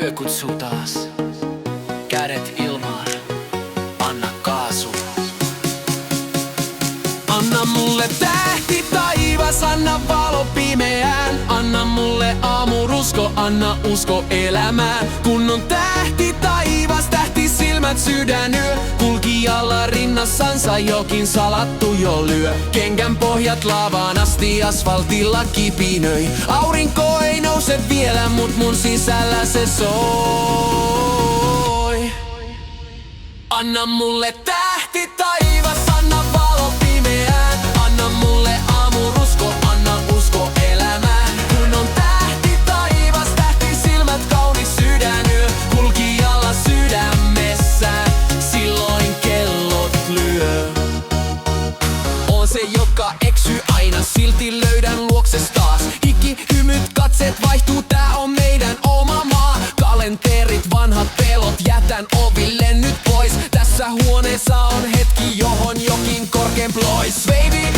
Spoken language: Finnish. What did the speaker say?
Yö kutsuu taas, kädet ilmaan, anna kaasu. Anna mulle tähti taivas, anna valo pimeään. Anna mulle aamurusko, anna usko elämään. Kun on tähti taivas, tähti silmät sydänyö. Kulkijalla rinnassansa jokin salattu jo lyö. Kengän pohjat lavaan asti asfaltilla kipinöi. Aurinko ei nouse vielä, mut mun sisällä se soi. Anna mulle tähti taivas, anna valo pimeään. Anna mulle aamurusko, anna usko elämään. Kun on tähti taivas, tähti silmät kaunis sydänyö. Kulkijalla sydämessään, silloin kellot lyö. On se, joka eksyy aina, silti löydän luokses taas. Hiki, hymyt, katseet vaihtuu, tää on meidän oma maa. Kalenterit, vanhat pelot, jätän oville nyt pois. Tässä huoneessa on hetki, johon jokin korkeampi lois. Baby,